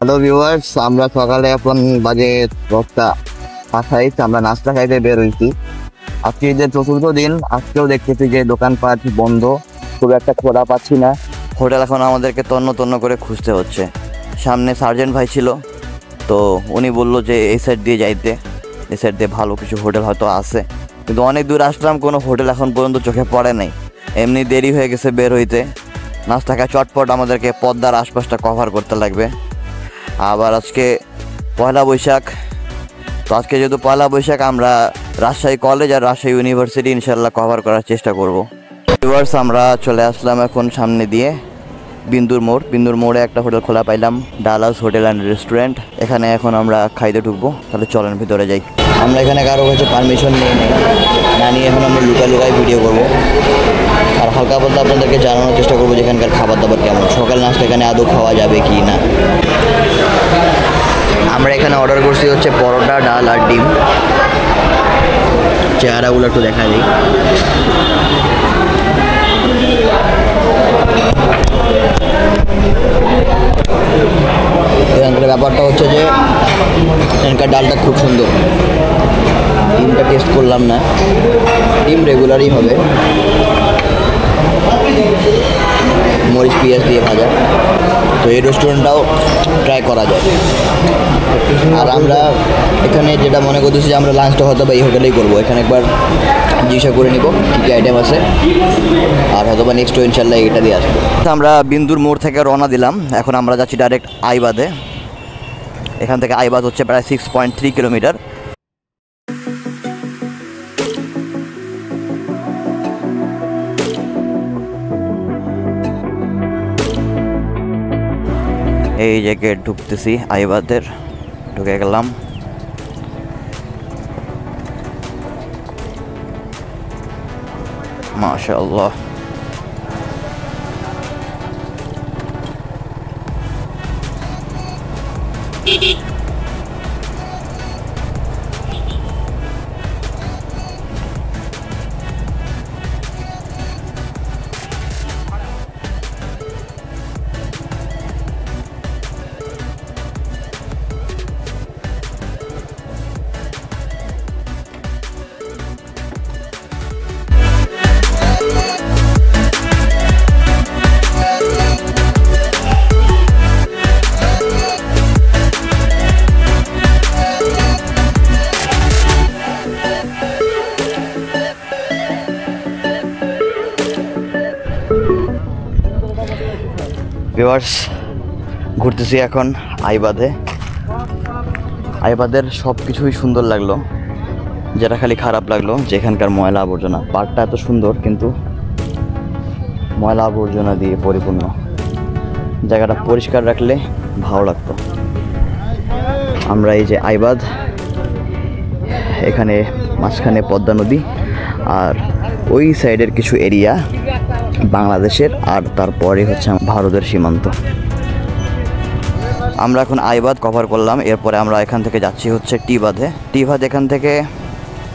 Hello viewers, আমরা সকালে এখন বাজে 10:28 আমরা নাস্তা খাইতে বের হয়েছি। আজকে ঈদের চতুর্থ দিন, আজকেও দেখতেছি যে দোকানপাট বন্ধ, খুব একটা খোলা পাচ্ছি না। হোটেল এখন আমাদেরকে তন্ন তন্ন করে খুঁজতে হচ্ছে। সামনে সার্জেন্ট ভাই ছিল, তো উনি বললো যে এই সাইড দিয়ে যাইতে, এই সাইড দিয়ে ভালো কিছু হোটেল হয়তো আছে, কিন্তু অনেক দূর আসলাম, কোনো হোটেল এখন পর্যন্ত চোখে পড়ে নাই। এমনি দেরি হয়ে গেছে বের হইতে। নাস্তা খায় চটপট আমাদেরকে পদ্মার আশপাশটা কভার করতে লাগবে। আবার আজকে পয়লা বৈশাখ, তো আজকে যেহেতু পয়লা বৈশাখ আমরা রাজশাহী কলেজ আর রাজশাহী ইউনিভার্সিটি ইনশাল্লাহ কভার করার চেষ্টা করব। ভিউয়ার্স, আমরা চলে আসলাম এখন সামনে দিয়ে বিন্দুর মোড়ে একটা হোটেল খোলা পাইলাম, ডালাস হোটেল অ্যান্ড রেস্টুরেন্ট। এখানে এখন আমরা খাইতে ঢুকবো, তাহলে চলেন ভিতরে যাই। আমরা এখানে কারো কাছে পারমিশন না নিয়ে এখন আমরা লুকাই ভিডিও করবো, আর হালকা বলতে আপনাদেরকে জানানোর চেষ্টা করবো যে এখানকার খাবার দাবার কেমন, সকাল নাস্তা এখানে আদৌ খাওয়া যাবে কি না। আমরা এখানে অর্ডার করছি হচ্ছে পরোটা, ডাল আর ডিম। চেহারাগুলো একটু দেখা যায়। এখানকার ব্যাপারটা হচ্ছে যে এখানকার ডালটা খুব সুন্দর। ডিমটা টেস্ট করলাম না, ডিম রেগুলারই হবে, মরিচ পেঁয়াজ দিয়ে ভাজা। তো এই রেস্টুরেন্টটাও ট্রাই করা যায়। আর আমরা এখানে যেটা মনে করতেছি যে আমরা লাঞ্চটা হয়তো বা এই হোটেলেই করবো। এখানে একবার জিজ্ঞাসা করে নিব কী কী আইটেম আছে, আর হয়তো বা নেক্সট ইনশাল্লাহ এটা দিয়ে আসবো। আমরা বিন্দুর মোড় থেকে রওনা দিলাম, এখন আমরা যাচ্ছি ডাইরেক্ট আইবাদে। এখান থেকে আইবাদ হচ্ছে প্রায় 6.3 কিলোমিটার। এই যে গেট ঢুকতেছি আইবাদের, ঢুকে গেলাম। মাশাআল্লাহ, ভিউয়ার্স, ঘুরতেছি এখন আইবাদে। আইবাদের সব কিছুই সুন্দর লাগলো, যেটা খালি খারাপ লাগলো যে এখানকার ময়লা আবর্জনা। পার্কটা এত সুন্দর কিন্তু ময়লা আবর্জনা দিয়ে পরিপূর্ণ। জায়গাটা পরিষ্কার রাখলে ভালো লাগতো। আমরা এই যে আইবাদ, এখানে মাঝখানে পদ্মা নদী, আর ওই সাইডের কিছু এরিয়া বাংলাদেশের, আর তারপরে হচ্ছে ভারতের সীমান্ত। আমরা এখন আইবাদ কভার করলাম, এরপরে আমরা এখান থেকে যাচ্ছি হচ্ছে টিবাদে। টিবাদ এখান থেকে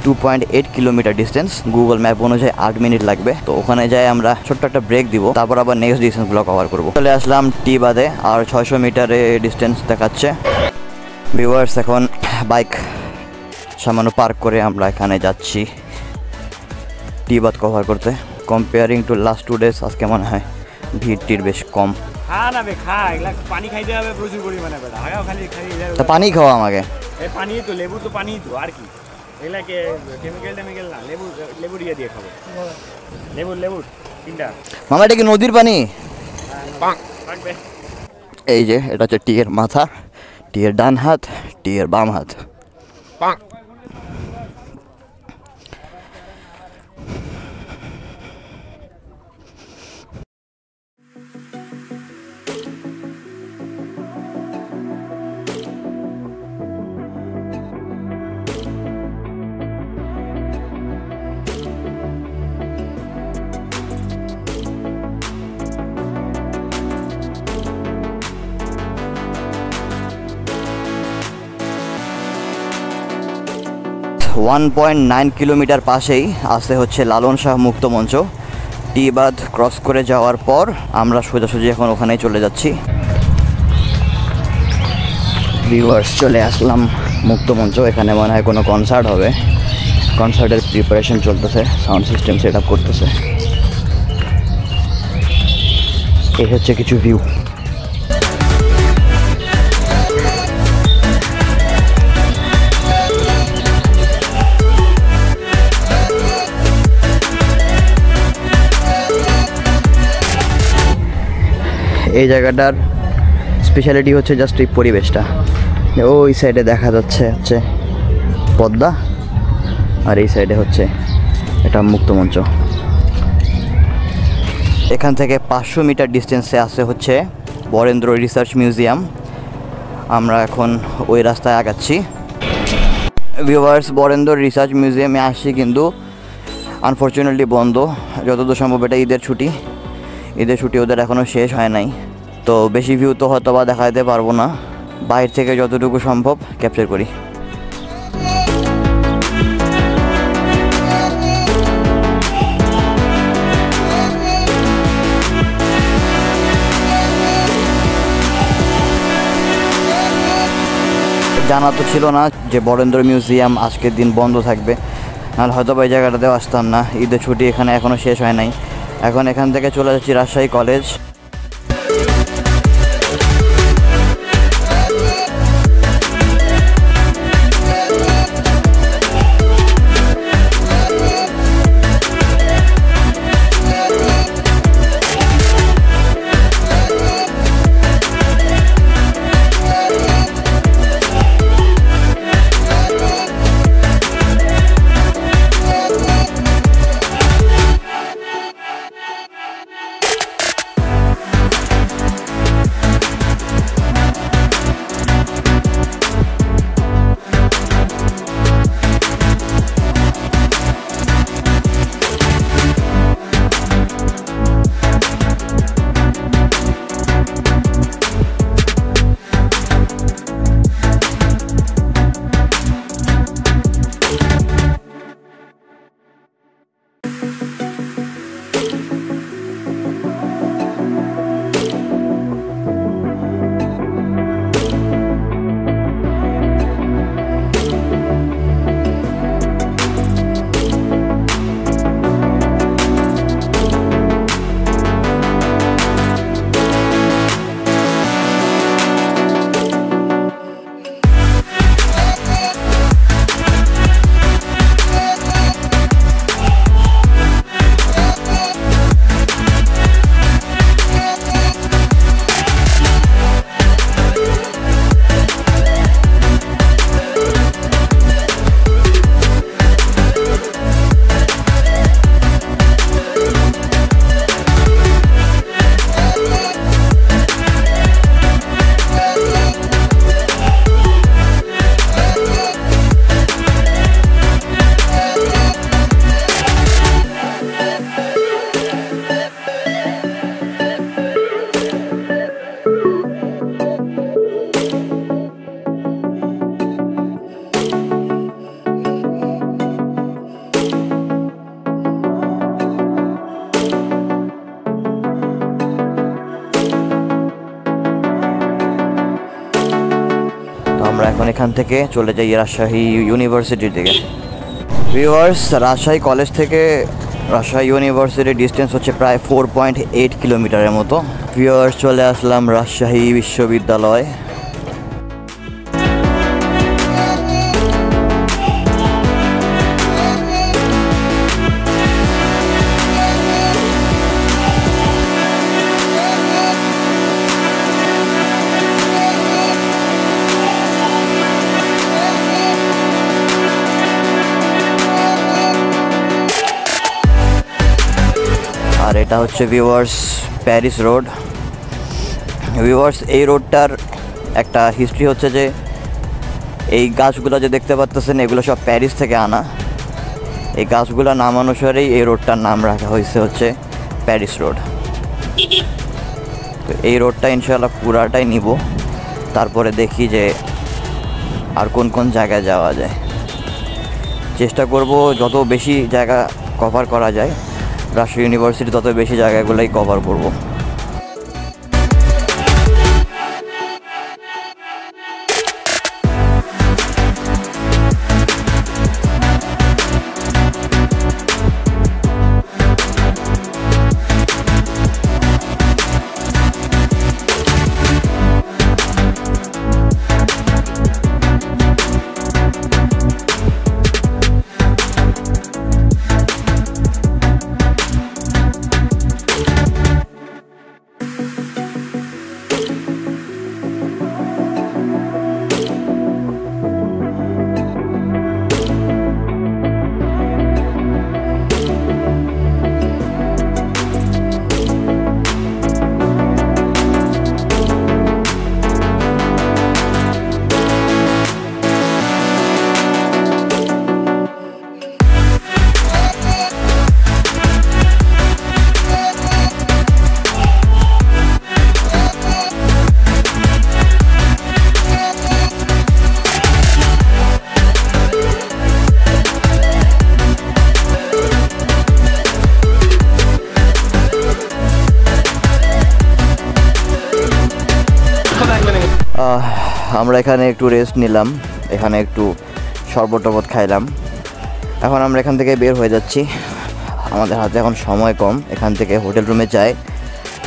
2.8 কিলোমিটার ডিস্টেন্স, গুগল ম্যাপ অনুযায়ী 8 মিনিট লাগবে। তো ওখানে যাই আমরা ছোট্ট একটা ব্রেক দিব, তারপর আবার নেক্সট ডিস্টেন্সগুলো কভার করবো। চলে আসলাম টিবাদে, আর 600 মিটারে ডিস্টেন্স দেখাচ্ছে। ভিউয়ার্স, এখন বাইক সামান্য পার্ক করে আমরা এখানে যাচ্ছি টিবাদ কভার করতে। কম্পেয়ারিং টু লাস্ট 2 ডেজ আজকে মনে হয় ভিড় বেশ কম। পানি খাওয়া আমাকে, পানি তো লেবু, তো পানি তো আর কি, এগুলাকে কেমিক্যাল না, লেবু দিয়ে খাবো। লেবু 3টা। মামা, এটা কি নদীর পানি? এই যে এটা হচ্ছে টিয়ের মাথা, টিয়ের ডান হাত, টিয়ের বাম হাত। ওয়ান 1.9 কিলোমিটার পাশেই আছে হচ্ছে লালন শাহ মুক্ত মঞ্চ। টিবাদ ক্রস করে যাওয়ার পর আমরা সোজাসুজি এখন ওখানেই চলে যাচ্ছি। ভিউয়ার্স চলে আসলাম মুক্ত মঞ্চ। এখানে মনে হয় কোনো কনসার্ট হবে, কনসার্টের প্রিপারেশন চলতেছে, সাউন্ড সিস্টেম সেট আপ করতেছে। এই হচ্ছে কিছু ভিউ। এই জায়গাটার স্পেশালিটি হচ্ছে জাস্ট এই পরিবেশটা। ওই সাইডে দেখা যাচ্ছে পদ্মা, আর এই সাইডে হচ্ছে এটা মুক্তমঞ্চ। এখান থেকে 500 মিটার ডিস্টেন্সে আছে হচ্ছে বরেন্দ্র রিসার্চ মিউজিয়াম। আমরা এখন ওই রাস্তায় আগাচ্ছি। ভিউয়ার্স, বরেন্দ্র রিসার্চ মিউজিয়ামে আসছি কিন্তু আনফর্চুনেটলি বন্ধ। যতদূর সম্ভব এটা ঈদের ছুটি ওদের এখনও শেষ হয় নাই, তো বেশি ভিউ তো হয়তো বা দেখাতে পারবো না। বাইরে থেকে যতটুকু সম্ভব ক্যাপচার করি। জানা তো ছিল না যে বরেন্দ্র মিউজিয়াম আজকের দিন বন্ধ থাকবে, নাহলে হয়তো বা এই জায়গাটাতেও আসতাম না। ঈদের ছুটি এখানে এখনও শেষ হয় নাই। এখন এখান থেকে চলে যাচ্ছি রাজশাহী কলেজ। আমরা এখন এখান থেকে চলে যাই রাজশাহী ইউনিভার্সিটির দিকে। ভিউয়ার্স, রাজশাহী কলেজ থেকে রাজশাহী ইউনিভার্সিটির ডিস্টেন্স হচ্ছে প্রায় 4.8 কিলোমিটারের মতো। ভিউয়ার্স, চলে আসলাম রাজশাহী বিশ্ববিদ্যালয়। আর এটা হচ্ছে ভিউয়ার্স প্যারিস রোড। ভিউয়ার্স, এই রোডটার একটা হিস্ট্রি হচ্ছে যে এই গাছগুলো যে দেখতে পাচ্ছেন এগুলো সব প্যারিস থেকে আনা। এই গাছগুলোর নাম অনুসারেই এই রোডটার নাম রাখা হয়েছে হচ্ছে প্যারিস রোড। তো এই রোডটা ইনশাআল্লাহ পুরাটাই নিব, তারপরে দেখি যে আর কোন কোন জায়গায় যাওয়া যায়। চেষ্টা করব যত বেশি জায়গা কভার করা যায়, রাজশাহী ইউনিভার্সিটি তত বেশি জায়গাগুলোই কভার করব। আমরা এখানে একটু রেস্ট নিলাম, এখানে একটু শরবত টরবত খাইলাম। এখন আমরা এখান থেকে বের হয়ে যাচ্ছি, আমাদের হাতে এখন সময় কম। এখান থেকে হোটেল রুমে যাই,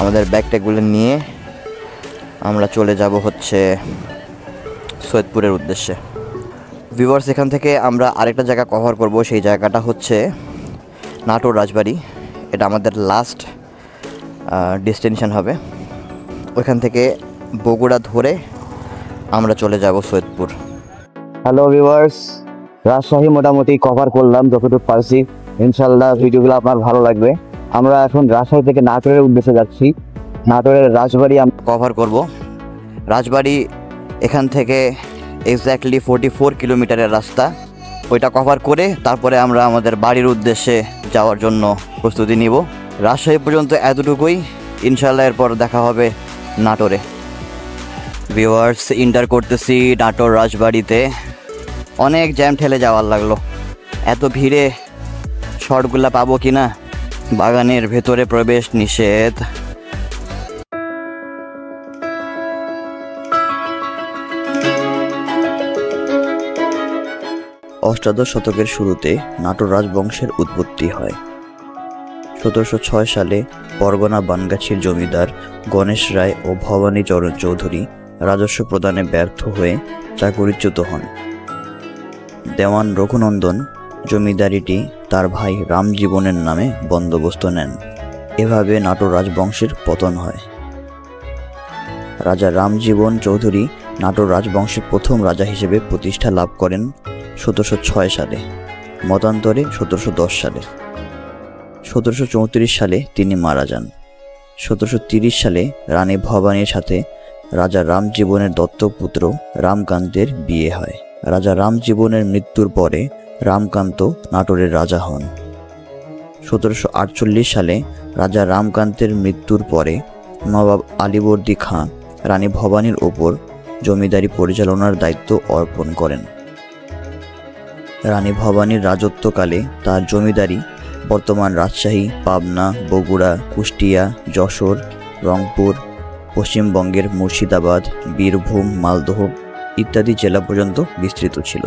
আমাদের ব্যাগ ট্যাগগুলো নিয়ে আমরা চলে যাব হচ্ছে সৈয়দপুরের উদ্দেশ্যে। ভিউয়ার্স, এখান থেকে আমরা আরেকটা জায়গা কভার করব, সেই জায়গাটা হচ্ছে নাটোর রাজবাড়ি। এটা আমাদের লাস্ট ডেস্টিনেশন হবে। ওইখান থেকে বগুড়া ধরে আমরা চলে যাব সৈয়দপুর। হ্যালো ভিউয়ার্স, রাজশাহী মোটামুটি কভার করলাম যতটুকু পারছি। ইনশাল্লাহ ভিডিওগুলো আপনার ভালো লাগবে। আমরা এখন রাজশাহী থেকে নাটোরের উদ্দেশ্যে যাচ্ছি। নাটোরের রাজবাড়ি কভার করব। রাজবাড়ি এখান থেকে এক্স্যাক্টলি 44 কিলোমিটারের রাস্তা। ওইটা কভার করে তারপরে আমরা আমাদের বাড়ির উদ্দেশ্যে যাওয়ার জন্য প্রস্তুতি নিব। রাজশাহী পর্যন্ত এতটুকুই, ইনশাল্লাহ এরপর দেখা হবে নাটোরে। ভিউয়ার্স, ইন্টার করতেছি নাটোর রাজবাড়িতে। অনেক জ্যাম ঠেলে যাওয়ার লাগলো, এত ভিড়ে শর্টগুলা পাবো কি না। বাগানের ভেতরে প্রবেশ নিষেধ। অষ্টাদশ শতকের শুরুতে নাটোর রাজবংশের উৎপত্তি হয়। 1706 সালে পরগনা বানগাছির জমিদার গণেশ রায় ও ভবানী চরণ চৌধুরী রাজস্ব প্রদানে ব্যর্থ হয়ে চাকরিচ্যুত হন। দেওয়ান রঘুনন্দন জমিদারিটি তার ভাই রামজীবনের নামে বন্দোবস্ত নেন। এভাবে নাটোর রাজবংশের পতন হয়। রাজা রামজীবন চৌধুরী নাটোর রাজবংশের প্রথম রাজা হিসেবে প্রতিষ্ঠা লাভ করেন 1706 সালে, মতান্তরে 1710 সালে। 1734 সালে তিনি মারা যান। 1730 সালে রানী ভবানীর সাথে রাজা রামজীবনের দত্তক পুত্র রামকান্তের বিয়ে হয়। রাজা রামজীবনের মৃত্যুর পরে রামকান্ত নাটোরের রাজা হন। 1748 সালে রাজা রামকান্তের মৃত্যুর পরে নবাব আলীবর্দী খাঁ রানী ভবানীর ওপর জমিদারি পরিচালনার দায়িত্ব অর্পণ করেন। রানী ভবানীর রাজত্বকালে তার জমিদারি বর্তমান রাজশাহী, পাবনা, বগুড়া, কুষ্টিয়া, যশোর, রংপুর, পশ্চিমবঙ্গের মুর্শিদাবাদ, বীরভূম, মালদহ ইত্যাদি জেলা পর্যন্ত বিস্তৃত ছিল।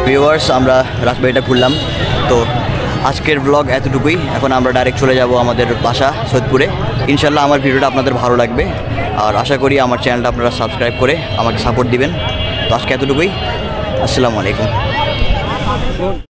ভিউয়ার্স, আমরা রাজবাড়িটা ঘুরলাম। তো আজকের ব্লগ এতটুকুই। এখন আমরা ডাইরেক্ট চলে যাব আমাদের বাসা সৈয়দপুরে। ইনশাল্লাহ আমার ভিডিওটা আপনাদের ভালো লাগবে, আর আশা করি আমার চ্যানেলটা আপনারা সাবস্ক্রাইব করে আমাকে সাপোর্ট দিবেন। তো আজকে এতটুকুই। আসসালামু আলাইকুম।